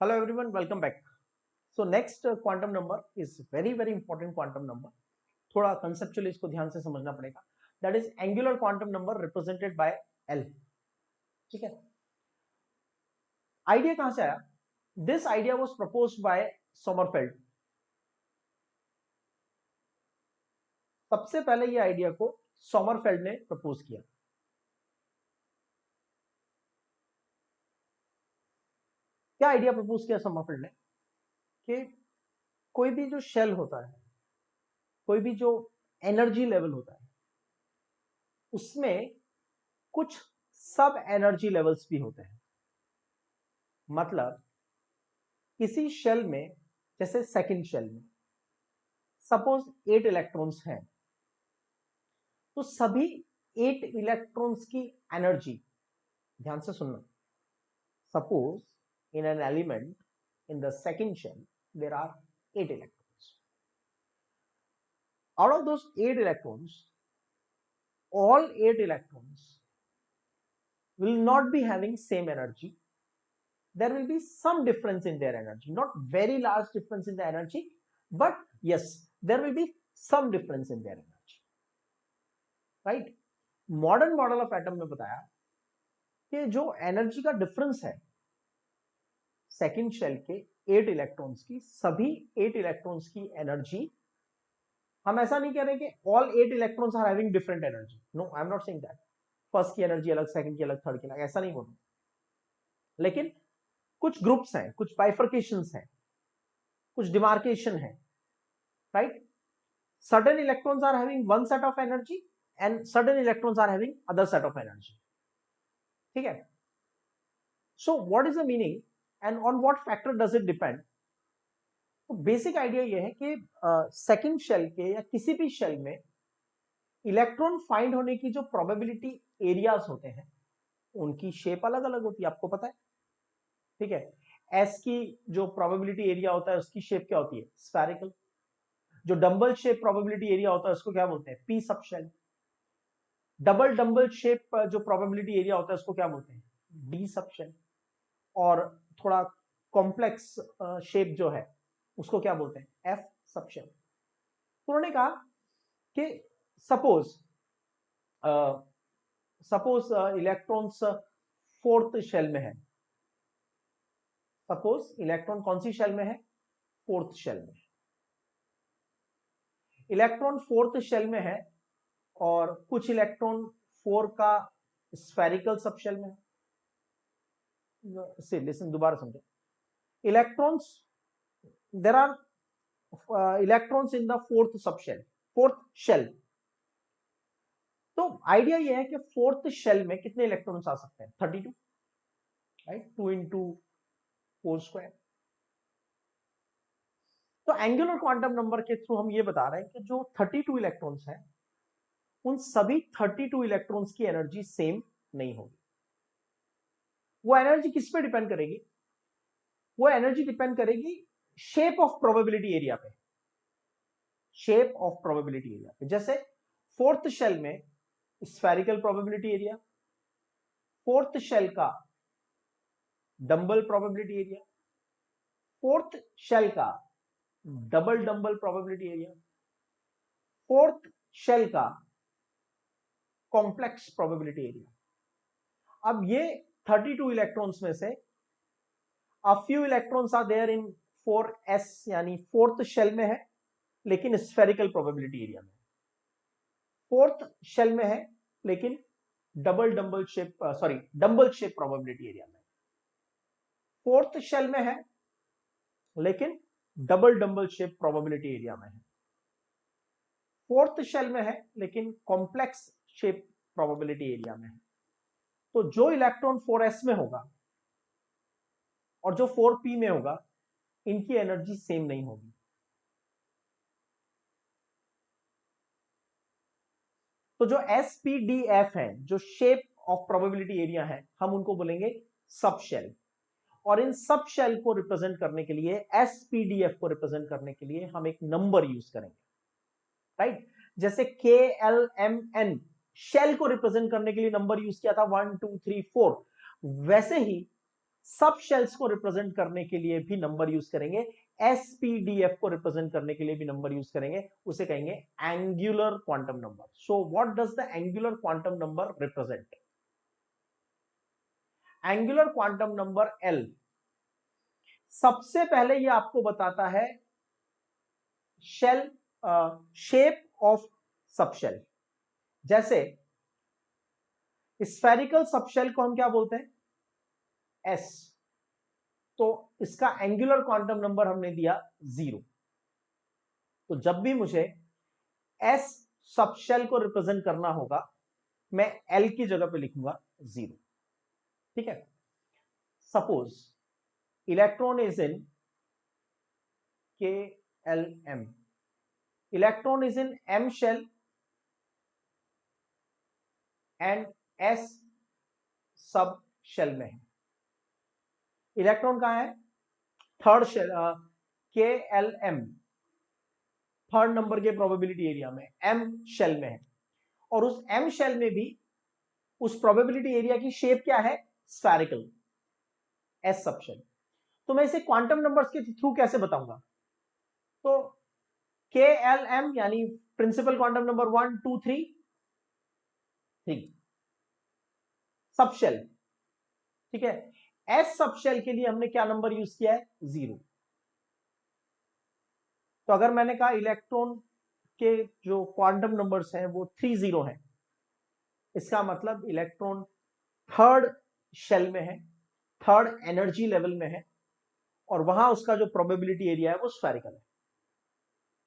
Hello everyone, welcome back. So next quantum number is very important quantum number. थोड़ा conceptually इसको ध्यान से समझना पड़ेगा. That is angular quantum number represented by L. ठीक है. Idea कहां से आया? This idea was proposed by Sommerfeld. सबसे पहले ये आइडिया को सोमरफेल्ड ने प्रपोज किया. क्या आइडिया प्रपोज किया सोमरफेल्ड ने कि कोई भी जो शेल होता है, कोई भी जो एनर्जी लेवल होता है, उसमें कुछ सब एनर्जी लेवल्स भी होते हैं. मतलब किसी शेल में, जैसे सेकंड शेल में सपोज 8 इलेक्ट्रॉन्स हैं, तो सभी 8 इलेक्ट्रॉन्स की एनर्जी, ध्यान से सुनना, suppose in an element in the second shell there are 8 electrons. Out of those 8 electrons, all 8 electrons will not be having same energy. There will be some difference in their energy, not very large difference in the energy, but yes, there will be some difference in their energy. Right? Modern model of atom में बताया कि जो energy का difference है second shell के 8 electrons की, सभी 8 electrons की एनर्जी, हम ऐसा नहीं कह रहे कि all 8 electrons are having different energy. No, I am not saying that. First की एनर्जी अलग, सेकंड की अलग, थर्ड की अलग, ऐसा नहीं बोल. लेकिन कुछ ग्रुप्स हैं, कुछ बाइफर्केशंस हैं, कुछ डिमार्केशन है. Right? Certain electrons are having one set of energy and certain electrons are having other set of energy. ठीक है. So what is the meaning and on what factor does it depend? तो basic idea ये है कि second shell के या किसी भी शेल में इलेक्ट्रॉन फाइंड होने की जो प्रोबेबिलिटी एरियाज होते हैं, उनकी शेप अलग अलग होती है, आपको पता है. ठीक है. एस की जो प्रोबेबिलिटी एरिया होता है, उसकी शेप क्या होती है? स्फेरिकल. जो डंबल शेप प्रोबेबिलिटी एरिया होता है, उसको क्या बोलते हैं? P sub shell. Double dumbbell shape जो प्रोबेबिलिटी एरिया होता है, उसको क्या बोलते हैं? D sub shell. और थोड़ा कॉम्प्लेक्स शेप जो है, उसको क्या बोलते हैं? F sub shell. तो उन्होंने कहा कि सपोज इलेक्ट्रॉन्स फोर्थ शेल में है. सपोज इलेक्ट्रॉन कौन सी शेल में है? फोर्थ शेल में. इलेक्ट्रॉन फोर्थ शेल में है और कुछ इलेक्ट्रॉन 4 का स्फेरिकल सब शेल में है. लिसन, दोबारा समझो. Electrons, there are electrons in the fourth sub shell, fourth shell. तो आइडिया ये है कि फोर्थ शेल में कितने इलेक्ट्रॉन्स आ सकते हैं? 32. राइट? 2 into 4 square. तो एंगुलर क्वांटम नंबर के थ्रू हम ये बता रहे हैं कि जो 32 इलेक्ट्रॉन्स हैं, उन सभी 32 इलेक्ट्रॉन्स की एनर्जी सेम नहीं होगी. वो एनर्जी किस पे डिपेंड करेगी? वो एनर्जी डिपेंड करेगी शेप ऑफ प्रोबेबिलिटी एरिया पे. शेप ऑफ प्रोबेबिलिटी एरिया पे. जैसे फोर्थ शेल में spherical probability area, fourth shell का dumbbell probability area, fourth shell का double dumbbell probability area, fourth shell का कॉम्प्लेक्स प्रोबेबिलिटी एरिया. अब ये 32 इलेक्ट्रॉन्स में से a few electrons are there in 4s, यानी फोर्थ शेल में है लेकिन स्फेरिकल प्रोबेबिलिटी एरिया में. फोर्थ शेल में है लेकिन डंबल शेप प्रोबेबिलिटी एरिया में. फोर्थ शेल में है लेकिन डंबल शेप प्रोबेबिलिटी एरिया में है. फोर्थ शेल में है लेकिन कॉम्प्लेक्स शेप प्रोबेबिलिटी एरिया में है. तो जो इलेक्ट्रॉन 4s में होगा और जो 4p में होगा, इनकी एनर्जी सेम नहीं होगी. तो जो SPDF है, जो शेप ऑफ प्रोबेबिलिटी एरिया है, हम उनको बोलेंगे सब शेल. और इन सब शेल को रिप्रेजेंट करने के लिए, SPDF को रिप्रेजेंट करने के लिए हम एक नंबर यूज करेंगे. राइट? जैसे KLMN शेल को रिप्रेजेंट करने के लिए नंबर यूज किया था 1 2 3 4, वैसे ही सब शेल्स को रिप्रेजेंट करने के लिए भी नंबर यूज करेंगे, एसपीडीएफ को रिप्रेजेंट करने के लिए भी नंबर यूज करेंगे, उसे कहेंगे angular quantum number. So what does the angular quantum number represent? Angular quantum number L सबसे पहले ये आपको बताता है शेल शेप ऑफ सबशेल। जैसे स्फेरिकल सबशेल को हम क्या बोलते हैं? एस। तो इसका एंगुलर क्वांटम नंबर हमने दिया 0। तो जब भी मुझे एस सबशेल को रिप्रेजेंट करना होगा, मैं एल की जगह पे लिखूंगा 0। ठीक है। Suppose electron is in K L M, electron is in M shell and S sub shell में है। इलेक्ट्रॉन कहां है? Third shell, K L M, third number के प्रोबेबिलिटी एरिया में, एम शेल में है। और उस एम शेल में भी उस प्रोबेबिलिटी एरिया की शेप क्या है? Spherical, S sub shell. तो मैं इसे क्वांटम नंबर्स के थ्रू कैसे बताऊंगा? तो के एल एम यानी प्रिंसिपल क्वांटम नंबर 1 2 3 3 सब शेल। ठीक है। एस सब शेल के लिए हमने क्या नंबर यूज किया है? 0। तो अगर मैंने कहा इलेक्ट्रॉन के जो क्वांटम नंबर्स हैं वो 3 0 हैं, इसका मतलब इलेक्ट्रॉन थर्ड शेल में है, थर्ड एनर्जी लेवल में है, और वहां उसका जो प्रोबेबिलिटी एरिया है वो स्फेरिकल है।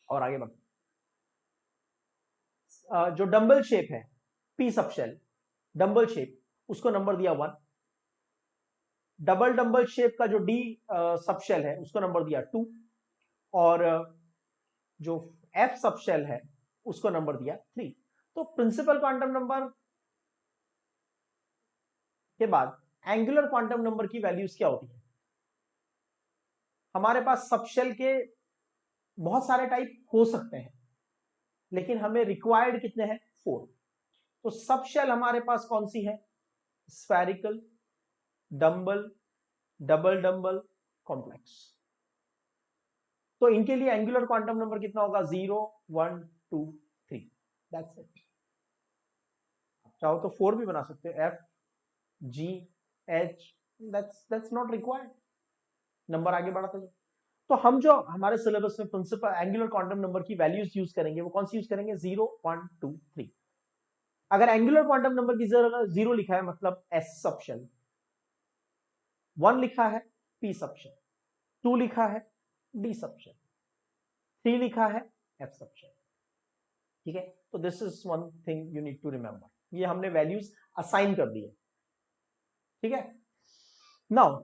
और आगे बढ़ते, जो डंबल शेप है, P sub shell, dumbbell shape, उसको नंबर दिया 1। डबल डंबल शेप का जो डी सब शेल है उसको नंबर दिया 2। और जो एफ सब शेल है उसको नंबर दिया 3। तो प्रिंसिपल क्वांटम नंबर के बाद एंगुलर क्वांटम नंबर की वैल्यूज क्या होती है? हमारे पास सब शेल के बहुत सारे टाइप हो सकते हैं, लेकिन हमें रिक्वायर्ड कितने हैं? 4। तो सब शेल हमारे पास कौन सी है? Spherical, dumbbell, double dumbbell, complex. तो इनके लिए एंगुलर क्वांटम नंबर कितना होगा? 0 1 2 3। That's it. चाहो तो 4 भी बना सकते हो, F G H, that's not required. Number आगे बढ़ाते जाओ। तो हम जो हमारे सिलेबस में प्रिंसिपल एंगुलर क्वांटम नंबर की वैल्यूज यूज करेंगे वो कौन सी यूज करेंगे? 0 1 2 3। अगर एंगुलर क्वांटम नंबर की जगह 0 लिखा है मतलब एस सब शेल, 1 लिखा है पी सब शेल, 2 लिखा है डी सब शेल, 3 लिखा है एफ सब शेल। ठीक है। तो this is one thing you need to remember. ये हमने वैल्यूज असाइन कर दी है। ठीक है। नाउ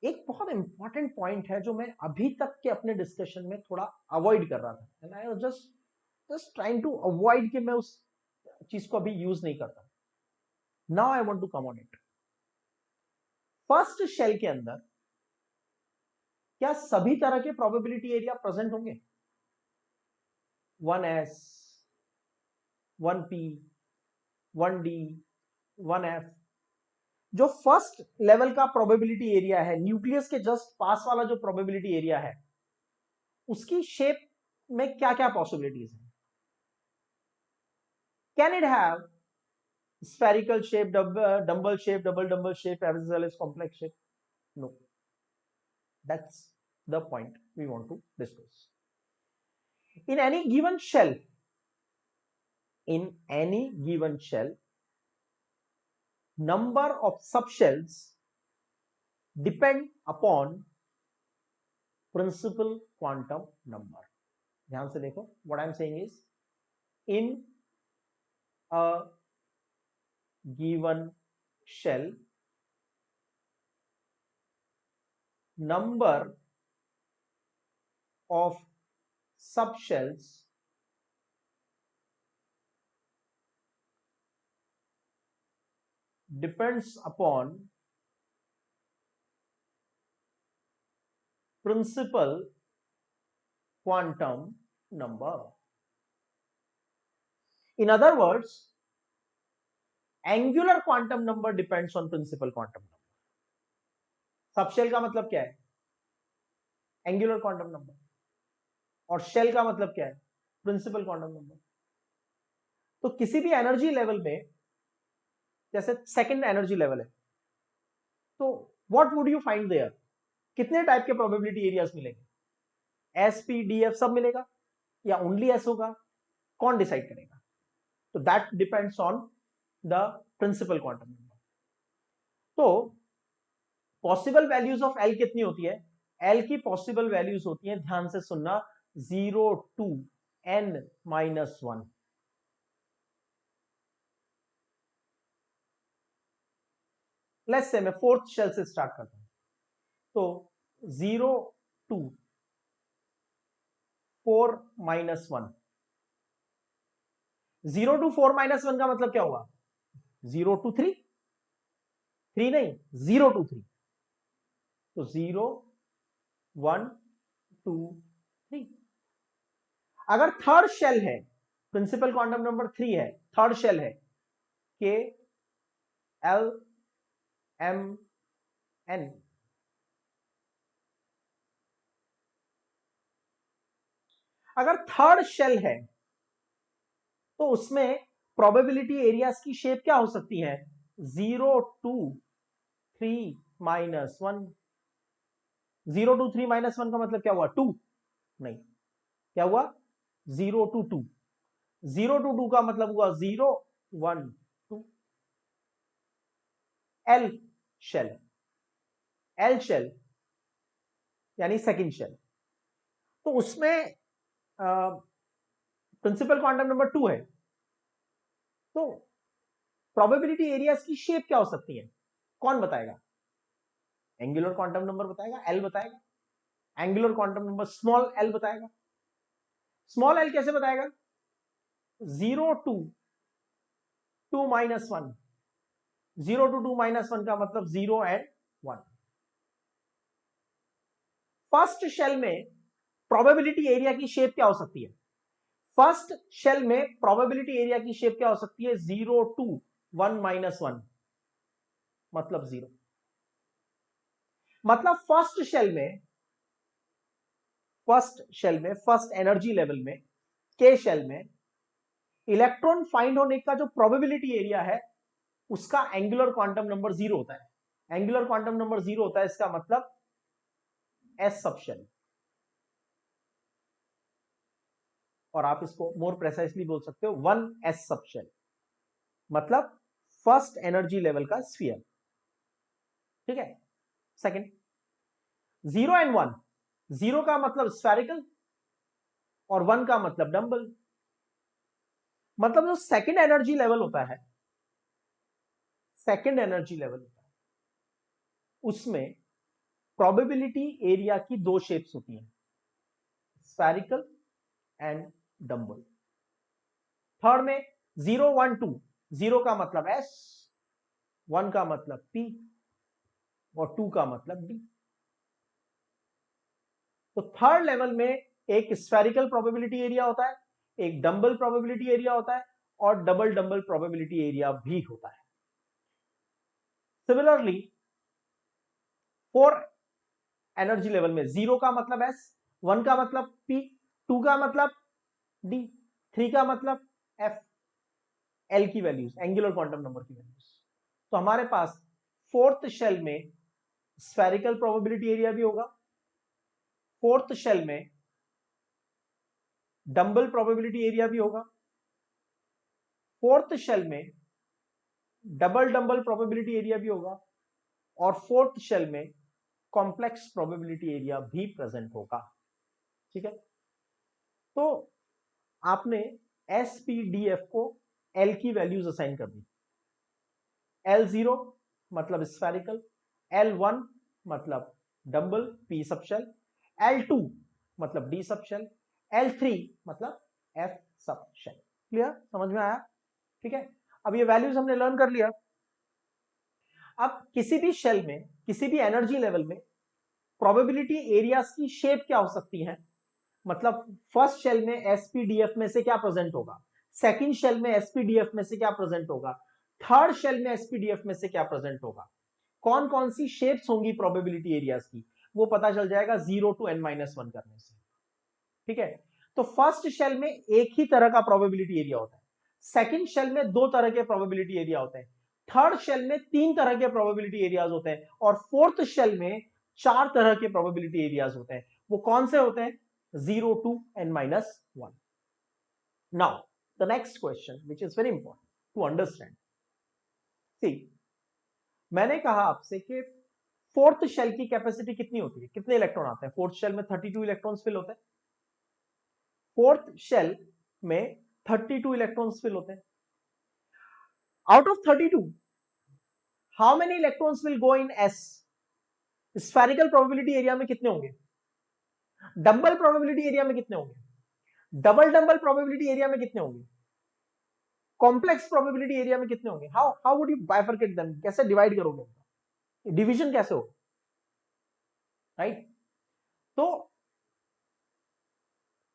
एक बहुत इंपॉर्टेंट पॉइंट है जो मैं अभी तक के अपने डिस्कशन में थोड़ा अवॉइड कर रहा था, and I was just trying to avoid कि मैं उस चीज को अभी यूज नहीं करता। Now I want to come on it. First shell के अंदर क्या सभी तरह के प्रोबेबिलिटी एरिया प्रेजेंट होंगे? 1s, 1p, 1d, 1f। जो फर्स्ट लेवल का प्रोबेबिलिटी एरिया है, न्यूक्लियस के जस्ट पास वाला जो प्रोबेबिलिटी एरिया है, उसकी शेप में क्या क्या पॉसिबिलिटीज है? Can it have spherical shape, dumbbell shape, double dumbbell shape, as well as complex shape? No. That's the point we want to discuss. In any given shell, number of subshells depend upon principal quantum number. ध्यान से देखो, what I'm saying is, in a given shell, number of subshells depends upon principal quantum number. In other words, angular quantum number depends on principal quantum number. Subshell का मतलब क्या है? Angular quantum number. और shell का मतलब क्या है? Principal quantum number. तो किसी भी एनर्जी लेवल में, जैसे सेकंड एनर्जी लेवल है, तो what would you find there? कितने टाइप के प्रोबेबिलिटी एरियाज मिलेंगे? एस, पी, डी, एफ सब मिलेगा या ओनली एस होगा? कौन डिसाइड करेगा? तो that depends on the principal quantum number. तो पॉसिबल वैल्यूज ऑफ एल कितनी होती है? एल की पॉसिबल वैल्यूज होती है, ध्यान से सुनना, 0 टू n-1। लेट्स से मैं फोर्थ शेल से स्टार्ट करता हूं, तो 0 टू 4-1। 0 टू 4-1 का मतलब क्या हुआ? 0 टू 3, 3 नहीं, 0 टू 3। तो 0, 1, 2, 3। अगर थर्ड शेल है, प्रिंसिपल क्वांटम नंबर 3 है, थर्ड शेल है, के एल एम एन, अगर थर्ड शेल है तो उसमें प्रोबेबिलिटी एरियाज की शेप क्या हो सकती है? 0 टू 3-1। 0 टू 3-1 का मतलब क्या हुआ? 2 नहीं, क्या हुआ? 0 टू 2। 0 टू 2 का मतलब हुआ 0, 1, 2। एल शेल, एल शेल यानी सेकंड शेल, तो उसमें प्रिंसिपल क्वांटम नंबर 2 है, तो प्रोबेबिलिटी एरियाज की शेप क्या हो सकती है? कौन बताएगा? एंगुलर क्वांटम नंबर बताएगा, एल बताएगा। Angular quantum number small L बताएगा। स्मॉल एल कैसे बताएगा? 0 टू 2-1। 0 टू 2-1 का मतलब 0 एंड 1। फर्स्ट शेल में प्रोबेबिलिटी एरिया की शेप क्या हो सकती है? फर्स्ट शेल में प्रोबेबिलिटी एरिया की शेप क्या हो सकती है? 0 टू 1-1 मतलब 0। मतलब फर्स्ट एनर्जी लेवल में, के शेल में इलेक्ट्रॉन फाइंड होने का जो प्रोबेबिलिटी एरिया है उसका एंगुलर क्वांटम नंबर 0 होता है। एंगुलर क्वांटम नंबर 0 होता है, इसका मतलब एस सब शेल। और आप इसको मोर प्रेसाइसली बोल सकते हो 1s सब शेल, मतलब फर्स्ट एनर्जी लेवल का स्फीयर। ठीक है। Second, 0 and 1। 0 का मतलब स्फेरिकल और 1 का मतलब डंबल। मतलब जो सेकंड एनर्जी लेवल होता है, सेकंड एनर्जी लेवल होता है, उसमें प्रोबेबिलिटी एरिया की दो शेप्स होती हैं, स्फेरिकल एंड डंबल। थर्ड में 0-1-2, 0 का मतलब एस, 1 का मतलब पी और 2 का मतलब डी। तो थर्ड लेवल में एक स्फेरिकल प्रोबेबिलिटी एरिया होता है, एक डंबल प्रोबेबिलिटी एरिया होता है और डबल डंबल प्रोबेबिलिटी एरिया भी होता है। सिमिलरली फोर एनर्जी लेवल में 0 का मतलब एस, 1 का मतलब पी, 2 का मतलब डी, 3 का मतलब एफ। एल की वैल्यूज, एंगुलर क्वांटम नंबर की वैल्यूज। तो हमारे पास फोर्थ शेल में स्फेरिकल प्रोबेबिलिटी एरिया भी होगा, फोर्थ शेल में डंबल प्रोबेबिलिटी एरिया भी होगा, फोर्थ शेल में डबल डंबल प्रोबेबिलिटी एरिया भी होगा और फोर्थ शेल में कॉम्प्लेक्स प्रोबेबिलिटी एरिया भी प्रेजेंट होगा। ठीक है। तो आपने एस पी डी एफ को एल की वैल्यूज असाइन कर दी। L0 मतलब स्फेरिकल, L1 मतलब dumbbell P sub shell, L2 मतलब डी सब शेल, L3 मतलब एफ सब शेल। क्लियर? समझ में आया? ठीक है। अब ये वैल्यूज हमने लर्न कर लिया। अब किसी भी शेल में, किसी भी एनर्जी लेवल में प्रोबेबिलिटी एरियाज की शेप क्या हो सकती है? मतलब फर्स्ट शेल में एसपीडीएफ में से क्या प्रेजेंट होगा, सेकंड शेल में एसपीडीएफ में से क्या प्रेजेंट होगा, थर्ड शेल में एसपीडीएफ में से क्या प्रेजेंट होगा। कौन कौन सी शेप्स होंगी प्रोबेबिलिटी एरियाज की, वो पता चल जाएगा 0 to n-1 करने से। ठीक है, तो फर्स्ट शेल में एक ही तरह का प्रोबेबिलिटी एरिया होता है, सेकंड शेल में दो तरह के प्रोबेबिलिटी एरिया होते हैं, थर्ड शेल में तीन तरह के प्रोबेबिलिटी एरियाज होते हैं, और फोर्थ शेल में चार तरह के प्रोबेबिलिटी एरियाज होते हैं। वो कौन से होते हैं? 0 to n-1। Now the next question which is very important to understand. See, मैंने कहा आपसे कि फोर्थ शेल की कैपेसिटी कितनी होती है, कितने इलेक्ट्रॉन आते हैं? फोर्थ शेल में 32 इलेक्ट्रॉन्स फिल होते हैं। फोर्थ शेल में 32 इलेक्ट्रॉन्स फिल होते हैं। Out of 32, how many electrons will go in S? Spherical probability area में कितने होंगे? डबल प्रोबेबिलिटी एरिया में कितने होंगे? डबल डबल प्रोबेबिलिटी एरिया में कितने होंगे? कॉम्प्लेक्स प्रोबेबिलिटी एरिया में कितने होंगे? How how would you bifurcate them? कैसे डिवाइड करोगे? डिवीजन कैसे होगा? राइट, तो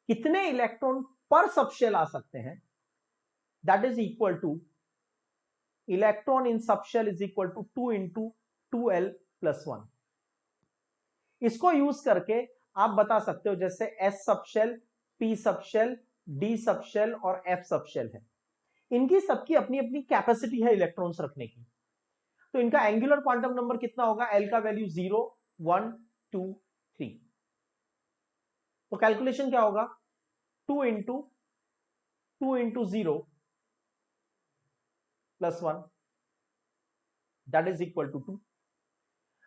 कितने इलेक्ट्रॉन पर सबशेल आ सकते हैं? That is equal to electron in subshell is equal to 2 into 2l+1। इसको यूज करके आप बता सकते हो, जैसे S subshell, P subshell, D subshell और एफ सबशेल है, इनकी सबकी अपनी अपनी कैपेसिटी है इलेक्ट्रॉन्स रखने की। तो इनका एंगुलर क्वांटम नंबर कितना होगा? एल का वैल्यू 0, 1, 2, 3। तो कैलकुलेशन क्या होगा? 2 into 0+1 that is equal to 2।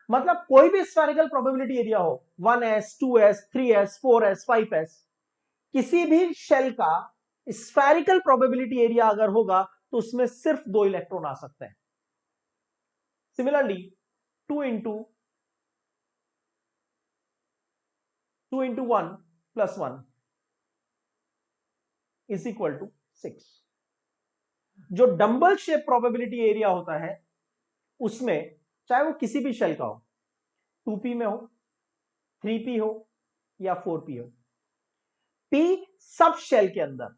मतलब कोई भी स्फेरिकल प्रोबेबिलिटी एरिया हो, 1s, 2s, 3s, 4s, 5s, किसी भी शेल का स्फेरिकल प्रोबेबिलिटी एरिया अगर होगा तो उसमें सिर्फ दो इलेक्ट्रॉन आ सकते हैं। Similarly 2 into 1+1 is equal to 6। जो डंबल शेप प्रोबेबिलिटी एरिया होता है उसमें, चाहे वो किसी भी शेल का हो, 2p में हो, 3p हो या 4p हो, p सब शेल के अंदर,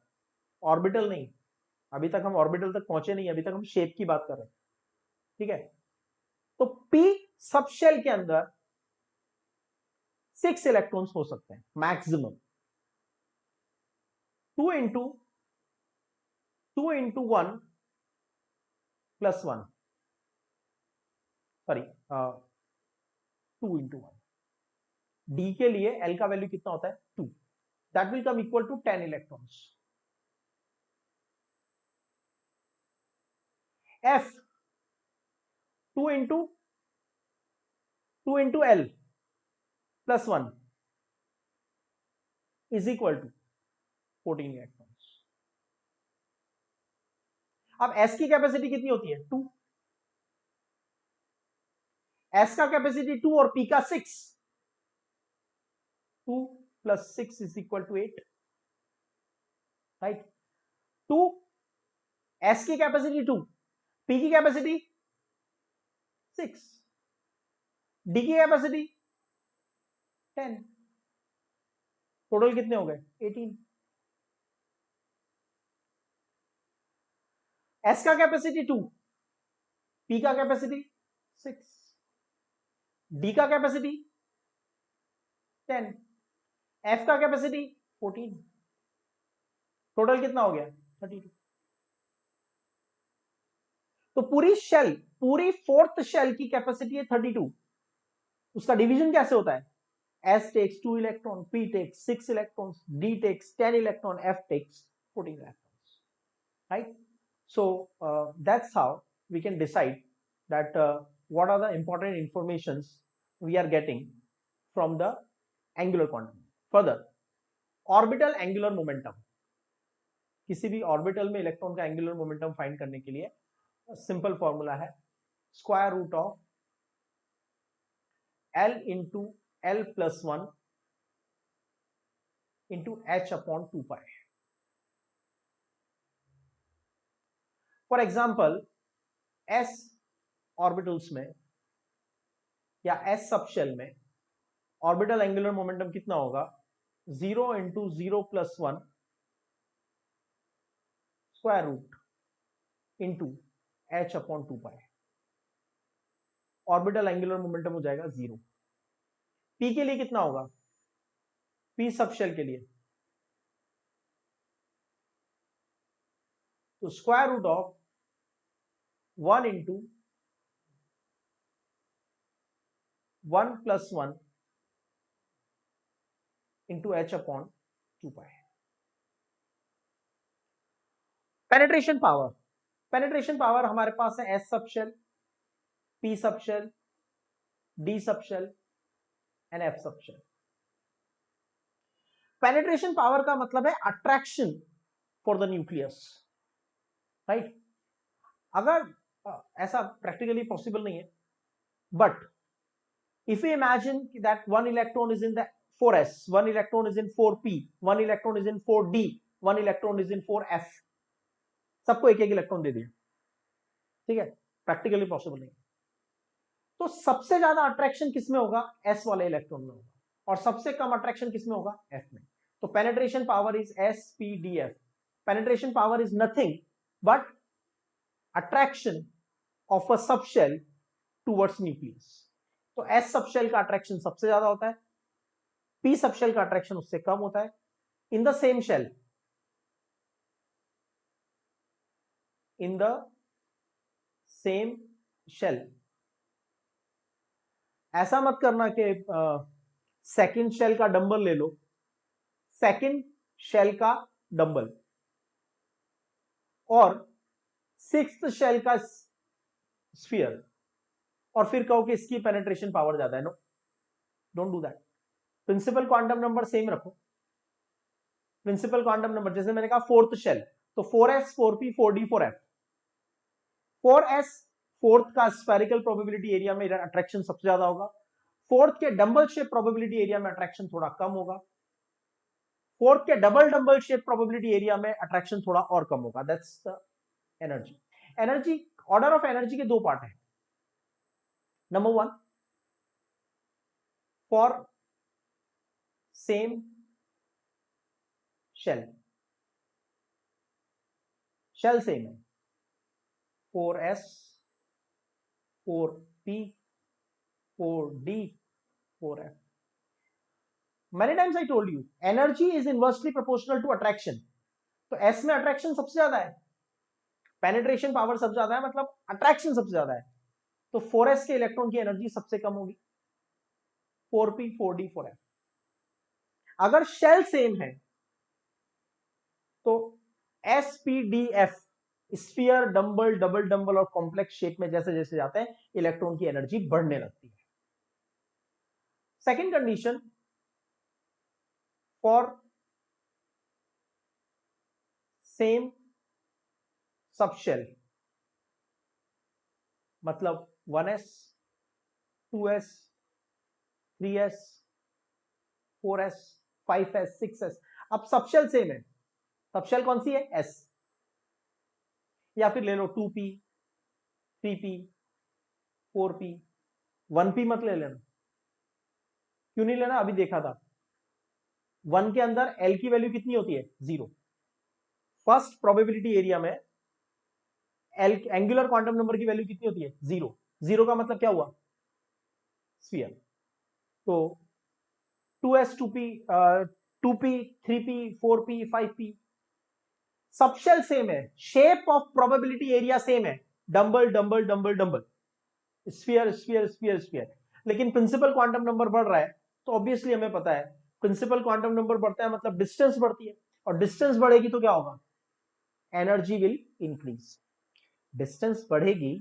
ऑर्बिटल नहीं, अभी तक हम ऑर्बिटल तक पहुंचे नहीं, अभी तक हम शेप की बात कर रहे हैं। ठीक है, तो p सब शेल के अंदर 6 इलेक्ट्रॉन्स हो सकते हैं maximum. 2 into 1+1, sorry 2 into 1। D के लिए एल का वैल्यू कितना होता है? 2। That will come equal to 10 electrons. F 2 into l+1 is equal to 14 electrons. अब एस की कैपेसिटी कितनी होती है? 2। एस का कैपेसिटी 2 और पी का 6। 2 + 6 is equal to 8। Right, 2 S की कैपेसिटी 2, पी की कैपेसिटी 6, डी की कैपेसिटी 10। टोटल कितने हो गए? 18। एस का कैपेसिटी 2, पी का कैपेसिटी 6, डी का कैपेसिटी 10, एफ का कैपेसिटी 14। टोटल कितना हो गया? 32। तो पूरी शेल, पूरी फोर्थ शेल की कैपेसिटी है 32। उसका डिवीजन कैसे होता है? S takes 2 electrons, P takes 6 electrons, D takes 10 electrons, F takes 14 electrons. Right? So that's how we can decide that what are the important informations we are getting from the angular quantum. Further, orbital angular momentum. किसी भी orbital में electron का angular momentum find करने के लिए simple formula है square root of L into l+1 into h/2π। For example s orbitals में या s सबशेल में ऑर्बिटल एंगुलर मोमेंटम कितना होगा? 0 into 0+1 square root into h/2π। Orbital angular momentum हो जाएगा 0। पी के लिए कितना होगा, पी सब शेल के लिए तो square root of 1 into 1 plus 1 into H upon 2 pi. Penetration power हमारे पास है S sub shell, P sub shell, D sub shell and F sub shell. Penetration power का मतलब है attraction for the nucleus, right. अगर ऐसा practically possible नहीं है, but if we imagine that one electron is in the 4s, one electron is in 4p, one electron is in 4d, one electron is in 4f, सबको एक एक electron दे दिया, ठीक है, प्रैक्टिकली पॉसिबल नहीं। तो सबसे ज्यादा अट्रैक्शन किसमें होगा, एस वाले इलेक्ट्रॉन में होगा, और सबसे कम अट्रैक्शन किसमें होगा, एफ में। तो penetration power is S P D F. Penetration power is nothing but attraction of a subshell towards nucleus. तो एस सबशेल का अट्रैक्शन सबसे ज्यादा होता है, पी सबशेल का अट्रैक्शन उससे कम होता है। In the same shell, in the same shell, ऐसा मत करना कि सेकंड शेल का डंबल ले लो, सेकंड शेल का डंबल और सिक्स्थ शेल का स्फीयर और फिर कहो कि इसकी पेनिट्रेशन पावर ज्यादा है। No, don't do that. Principal quantum number same रखो। प्रिंसिपल क्वांटम नंबर जैसे मैंने कहा फोर्थ शेल, तो 4s 4p 4d 4f। 4s fourth का स्फेरिकल प्रोबेबिलिटी एरिया में अट्रैक्शन सबसे ज्यादा होगा, फोर्थ के डंबल शेप प्रोबेबिलिटी एरिया में अट्रैक्शन थोड़ा कम होगा, फोर्थ के double dumbbell shape probability area में अट्रैक्शन थोड़ा और कम होगा। That's the energy. Energy, order of energy के दो पार्ट है। Number one, for same shell, shell same है, 4s 4p 4d 4f। Many times I told you, energy is inversely proportional to attraction। तो S में attraction सबसे ज्यादा है, penetration power सबसे ज्यादा है, मतलब अट्रैक्शन सबसे ज्यादा है, तो 4s के इलेक्ट्रॉन की एनर्जी सबसे कम होगी, 4p 4d 4f। अगर शेल सेम है तो spdf, sphere, dumbbell, double dumbbell और कॉम्प्लेक्स शेप में जैसे जैसे जाते हैं इलेक्ट्रॉन की एनर्जी बढ़ने लगती है। Second condition, for same subshell, मतलब 1s 2s 3s 4s 5s 6s। अब सबशेल सेम है, सबशेल कौन सी है, s, या फिर ले लो 2p 3p 4p, 1p मत ले लेना। क्यों नहीं लेना, अभी देखा था 1 के अंदर l की वैल्यू कितनी होती है, 0। फर्स्ट प्रोबेबिलिटी एरिया में एल एंगुलर क्वांटम नंबर की वैल्यू कितनी होती है, 0। 0 का मतलब क्या हुआ, स्फीयर। तो 2s 2p 2p 3p 4p 5p, subshell same है, shape of probability area same है, dumbbell dumbbell dumbbell dumbbell, sphere sphere sphere sphere, लेकिन प्रिंसिपल क्वांटम नंबर बढ़ रहा है। तो ऑब्वियसली हमें पता है प्रिंसिपल क्वांटम नंबर बढ़ता है मतलब डिस्टेंस बढ़ती है, और डिस्टेंस बढ़ेगी तो क्या होगा, एनर्जी विल इंक्रीज। डिस्टेंस बढ़ेगी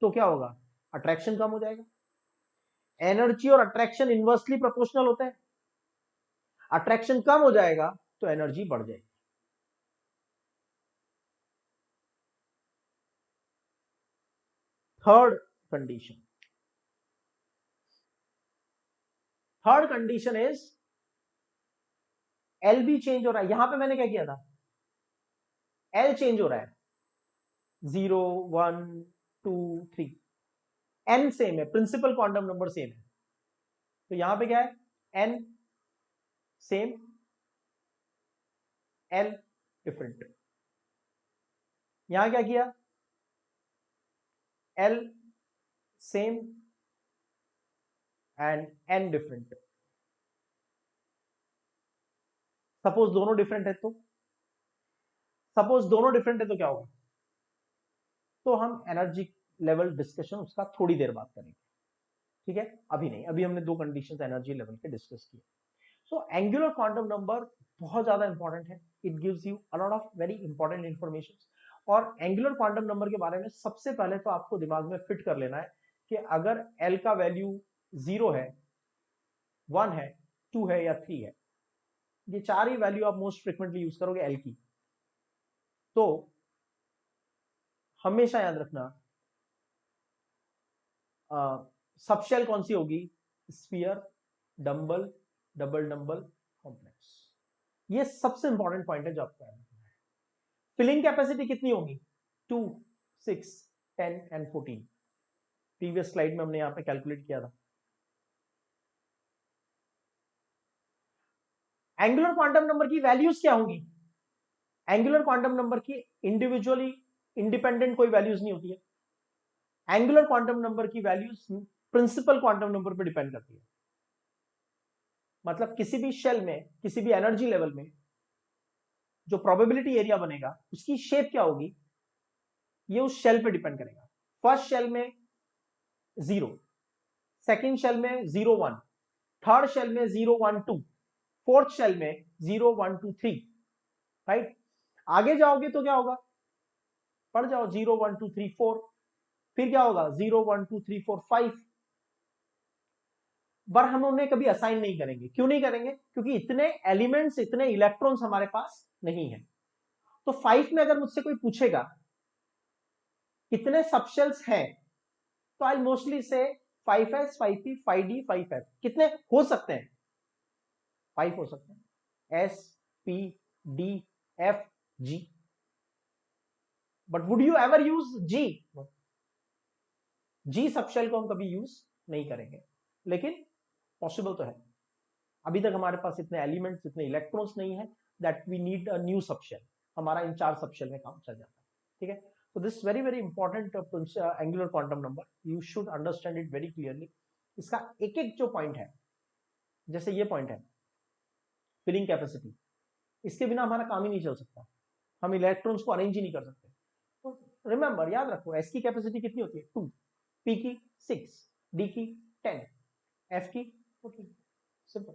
तो क्या होगा, अट्रैक्शन कम हो जाएगा। एनर्जी और अट्रैक्शन इनवर्सली प्रोपोर्शनल होते हैं, अट्रैक्शन कम हो जाएगा तो एनर्जी बढ़ जाएगी। Third condition, third condition is L भी चेंज हो रहा है। यहां पे मैंने क्या किया था, एल चेंज हो रहा है, 0 1 2 3, एन सेम है, प्रिंसिपल क्वांटम नंबर सेम है, तो यहां पे क्या है, एन सेम, एल डिफरेंट। यहां क्या किया, L same and n different. Suppose दोनों डिफरेंट है तो क्या होगा? तो हम एनर्जी लेवल डिस्कशन उसका थोड़ी देर बाद करेंगे, ठीक है? अभी नहीं, अभी हमने दो कंडीशंस एनर्जी लेवल के डिस्कस किए। सो एंगुलर क्वांटम नंबर बहुत ज्यादा इंपॉर्टेंट है, it gives you a lot of very important information. और एंगुलर क्वांटम नंबर के बारे में सबसे पहले तो आपको दिमाग में फिट कर लेना है कि अगर एल का वैल्यू 0 है, 1 है, 2 है या 3 है, ये चार ही वैल्यू आप मोस्ट फ्रिक्वेंटली यूज करोगे एल की, तो हमेशा याद रखना सबशेल कौन सी होगी? Sphere, dumbbell, double dumbbell, complex. ये सबसे इंपॉर्टेंट पॉइंट है जो आपको याद रखना है। फिलिंग कैपेसिटी कितनी होगी? 2, 6, 10 एंड 14। प्रीवियस स्लाइड में हमने यहां पे कैलकुलेट किया था। एंगुलर क्वांटम नंबर की वैल्यूज क्या होंगी? एंगुलर क्वांटम नंबर की इंडिविजुअली इंडिपेंडेंट कोई वैल्यूज नहीं होती है। एंगुलर क्वांटम नंबर की वैल्यूज प्रिंसिपल क्वांटम नंबर पर डिपेंड करती है। मतलब किसी भी शेल में, किसी भी एनर्जी लेवल में जो प्रोबेबिलिटी एरिया बनेगा उसकी शेप क्या होगी, ये उस शेल पे डिपेंड करेगा। फर्स्ट शेल में 0, सेकेंड शेल में 0, 1, थर्ड शेल में 0, 1, 2, फोर्थ शेल में 0, 1, 2, 3, राइट? आगे जाओगे तो क्या होगा? पढ़ जाओ, 0, 1, 2, 3, 4, फिर क्या होगा? 0, 1, 2, 3, 4, 5। पर हम उन्हें कभी असाइन नहीं करेंगे। क्यों नहीं करेंगे? क्योंकि इतने एलिमेंट्स, इतने इलेक्ट्रॉन्स हमारे पास नहीं है। तो 5 में अगर मुझसे कोई पूछेगा कितने सबशेल्स हैं, तो आई मोस्टली से 5s, 5p, 5d, 5f। कितने हो सकते हैं? 5 हो सकते हैं, s, p, d, f, g। But would you ever use g? G subshell को हम कभी यूज नहीं करेंगे, लेकिन पॉसिबल तो है। अभी तक हमारे पास इतने एलिमेंट्स, इतने इलेक्ट्रॉन्स नहीं है that we need a new subshell. हमारा इन 4 सबशेल में काम चल जाता है, ठीक है? तो this very very important angular quantum number, you should understand it very clearly. इसका एक एक जो पॉइंट है, जैसे ये पॉइंट है फिलिंग कैपेसिटी, इसके बिना हमारा काम ही नहीं चल सकता। हम इलेक्ट्रॉन्स को अरेंज ही नहीं कर सकते। तो रिमेंबर, याद रखो, एस की कैपेसिटी कितनी होती है? 2, पी की 6, डी की 10, एफ की 14। सिंपल।